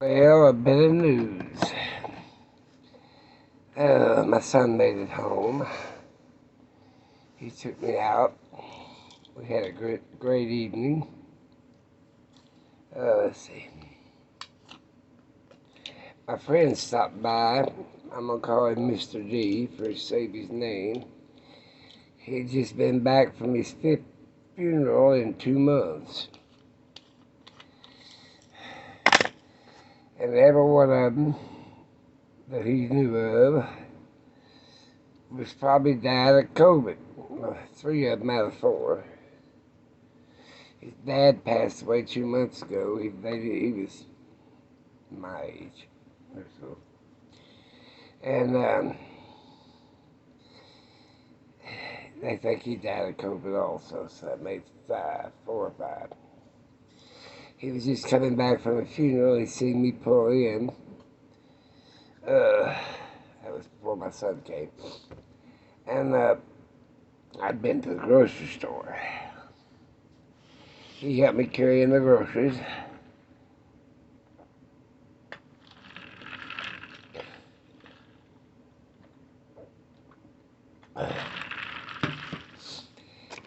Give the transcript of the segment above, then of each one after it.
Well, a bit of news. My son made it home. He took me out. We had a great evening. Let's see. My friend stopped by. I'm gonna call him Mr. D for save his name. He'd just been back from his fifth funeral in 2 months, and every one of them that he knew of was probably died of COVID. Well, 3 of them out of 4. His dad passed away 2 months ago. He was my age or so. And they think he died of COVID also, so that made 4 or 5. He was just coming back from a funeral. He seen me pull in. That was before my son came. And I'd been to the grocery store. He helped me carry in the groceries.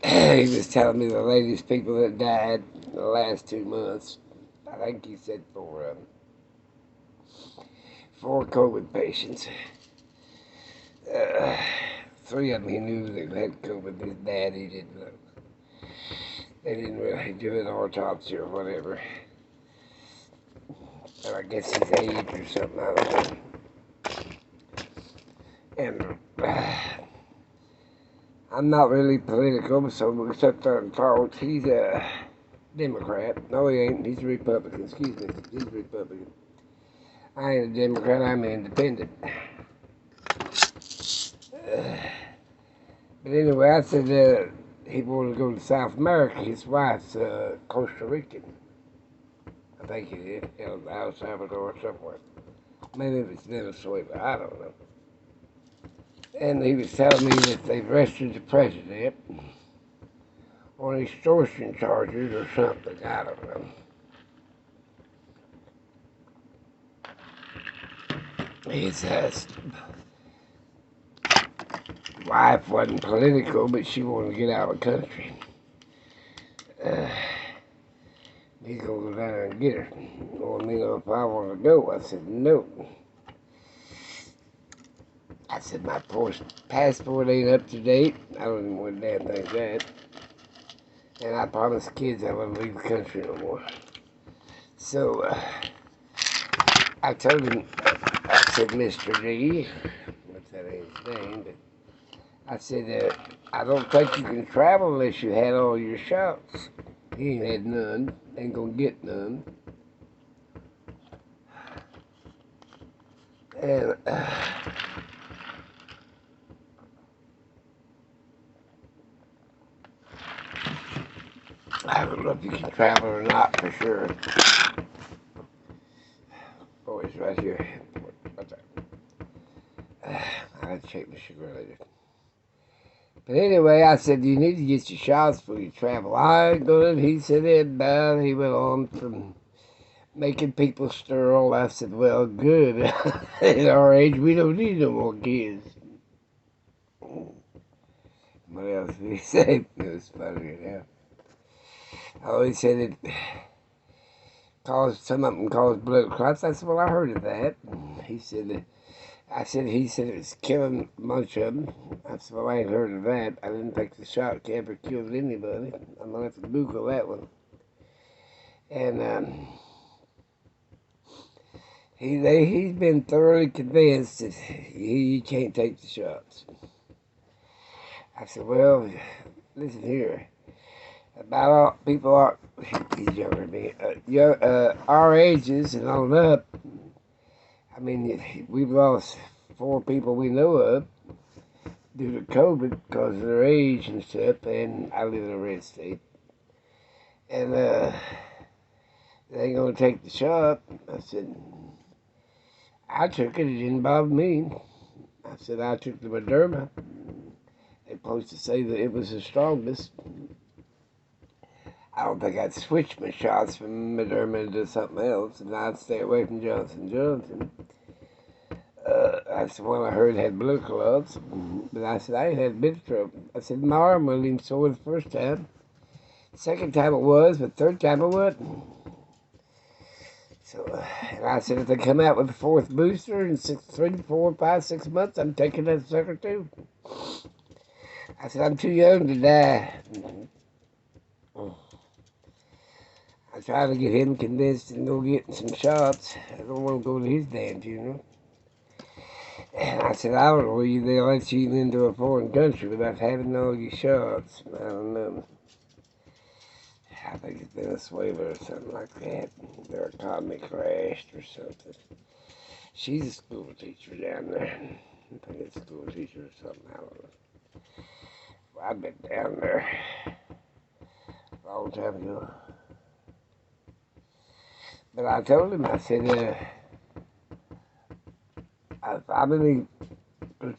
He was telling me the latest people that died in the last 2 months. I think he said 4 of them. 4 COVID patients. 3 of them he knew that had COVID. His dad he didn't know. They didn't really do an autopsy or whatever. But I guess his age or something, I don't know. And I'm not really political, so we sat there and talked. He's a Democrat. No, he ain't. He's a Republican. Excuse me. He's a Republican. I ain't a Democrat. I'm an independent. But anyway, I said he wanted to go to South America. His wife's Costa Rican. I think it is. El Salvador or somewhere. Maybe it's Venezuela. I don't know. And he was telling me that they've arrested the president on extortion charges or something. I don't know. His wife wasn't political, but she wanted to get out of the country. He's going to go down there and get her. He wanted me to know if I want to go. I said, no. I said, my passport ain't up to date. I don't even want to damn think that. And I promised kids I wouldn't leave the country no more. So, I told him, I said, Mr. D, what's that his name, but I said, I don't think you can travel unless you had all your shots. He ain't had none, ain't gonna get none. And I don't know if you can travel or not for sure. Oh, it's right here. What's that? I'll check my sugar later. But anyway, I said, you need to get your shots before you travel. I ain't gonna. He said it bad. He went on from making people sterile. I said, well, good. At our age, we don't need no more kids. What else did he say? It was funny, yeah. Oh, he said it caused, some of them caused blood clots. I said, well, I heard of that. He said, he said it was killing a bunch of them. I said, well, I ain't heard of that. I didn't think the shot ever killed anybody. I'm going to have to Google that one. And he's been thoroughly convinced that you can't take the shots. I said, well, listen here. About all people are, he's younger than me, our ages and on up. I mean, we've lost 4 people we know of due to COVID because of their age and stuff, and I live in a red state. And they ain't gonna take the shot. I said, I took it didn't bother me. I said, I took the Moderna. They're supposed to say that it was the strongest. I don't think I'd switch my shots from Moderna to something else, and I'd stay away from Johnson Johnson. That's the one I heard had blue clubs, but I said I ain't had a bit of trouble. I said my arm wasn't even sore the first time. Second time it was, but third time it wasn't. So, and I said if they come out with the fourth booster in 3, 4, 5, 6 months, I'm taking that sucker too. I said I'm too young to die. I tried to get him convinced to go get some shots. I don't want to go to his damn funeral. And I said, I don't believe they'll let you into a foreign country without having all your shots. I don't know. I think it's Venezuela or something like that. Their economy crashed or something. She's a school teacher down there. I think it's a school teacher or something. I don't know. Well, I've been down there a long time ago. But I told him, I said, if I'm really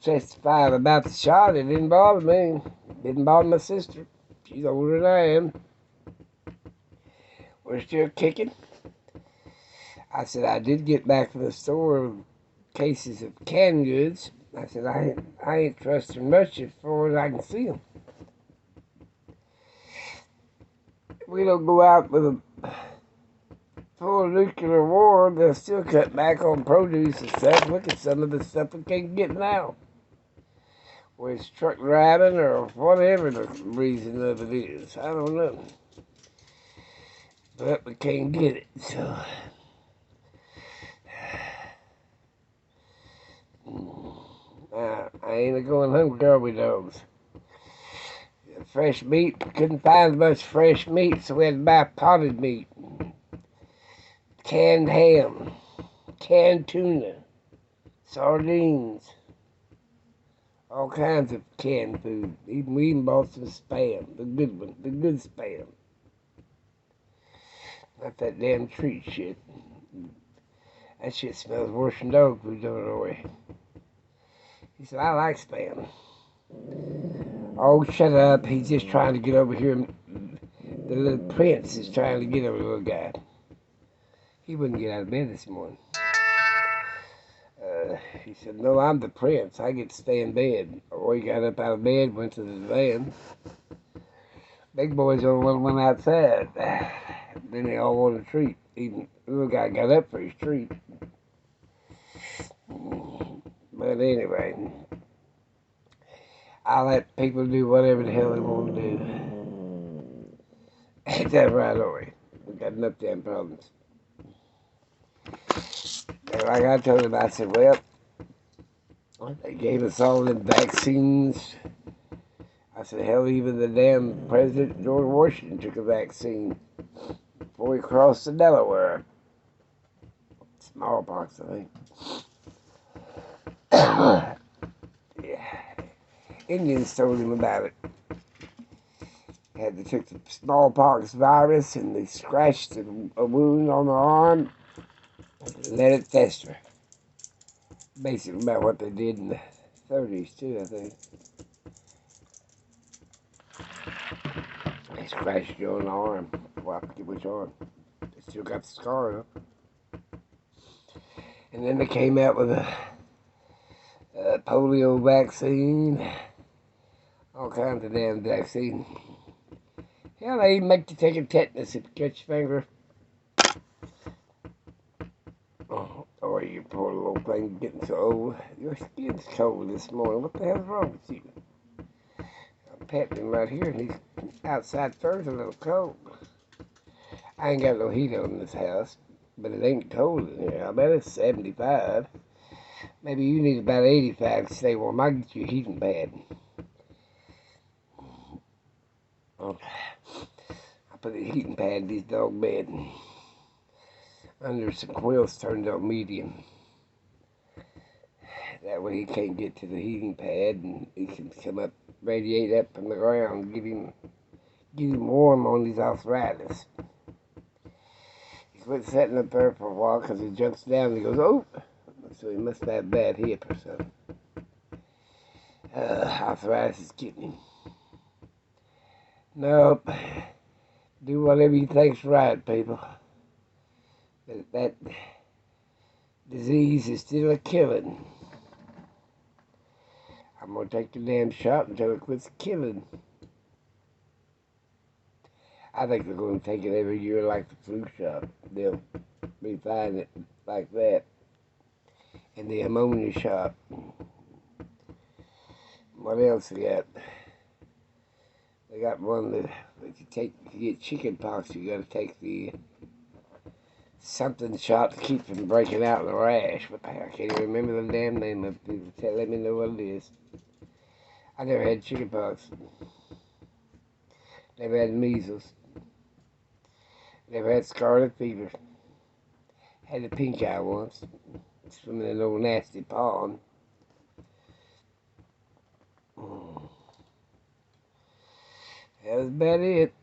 testifying about the shot, it didn't bother me. It didn't bother my sister. She's older than I am. We're still kicking. I said, I did get back from the store with cases of canned goods. I said, I ain't trusting much as far as I can see them. We don't go out with a full nuclear war, they'll still cut back on produce and stuff. Look at some of the stuff we can't get now. Whether it's truck driving or whatever the reason of it is. I don't know. But we can't get it, so. I ain't going hungry, are we, dogs? Fresh meat, couldn't find much fresh meat, so we had to buy potted meat. Canned ham, canned tuna, sardines, all kinds of canned food. We even bought some Spam, the good one, the good Spam. Not that damn treat shit. That shit smells worse than dog food, don't it, Roy? He said, I like Spam. Oh, shut up. He's just trying to get over here. The little prince is trying to get over the little guy. He wouldn't get out of bed this morning. He said, no, I'm the prince. I get to stay in bed. Roy got up out of bed, went to the van. Big boy's the only one went outside. Then they all want a treat. Even the little guy got up for his treat. But anyway, I let people do whatever the hell they want to do. Ain't that right, Roy? We got enough damn problems. And like I told him, I said, well, they gave us all the vaccines. I said, hell, even the damn President George Washington took a vaccine before he crossed the Delaware. Smallpox, I think. Yeah. Indians told him about it. They took the smallpox virus and they scratched a wound on the arm and let it fester. Basically about what they did in the 30s too, I think. They scratched you on the arm. Well, I forget which arm. They still got the scar up. And then they came out with a polio vaccine. All kinds of damn vaccine. Hell, they even make you take a tetanus if you catch your finger. Oh, you poor little thing getting so old. Your skin's cold this morning. What the hell's wrong with you? I'm petting him right here, and he's outside fur's a little cold. I ain't got no heat on this house, but it ain't cold in here. I bet it's 75. Maybe you need about 85 to stay warm. I'll get you a heating pad. I put a heating pad in his dog bed under some quilts turned up medium. That way he can't get to the heating pad and he can come up, radiate up from the ground, get him warm on his arthritis. He quit sitting up there for a while because he jumps down and he goes, oh! So he must have a bad hip or something. Arthritis is getting him. Nope. Do whatever you think's right, people. That disease is still a killing. I'm gonna take the damn shot until it quits killing. I think they're gonna take it every year like the flu shot. They'll refine it like that. And the ammonia shot. What else they got? They got one that if you get chicken pox, you gotta take the something shot to keep from breaking out in a rash. But I can't even remember the damn name of it. People let me know what it is. I never had chicken pox. Never had measles. Never had scarlet fever. Had a pink eye once. Swimming in an old nasty pond. That was about it.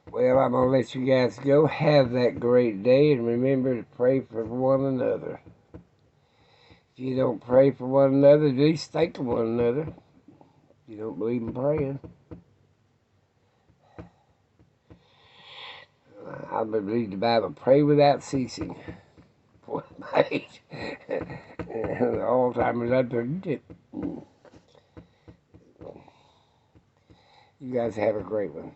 Well, I'm going to let you guys go. Have that great day, and remember to pray for one another. If you don't pray for one another, at least think of one another. If you don't believe in praying. I believe the Bible, pray without ceasing. Boy, mate. Alzheimer's, I'd forget it. You guys have a great one.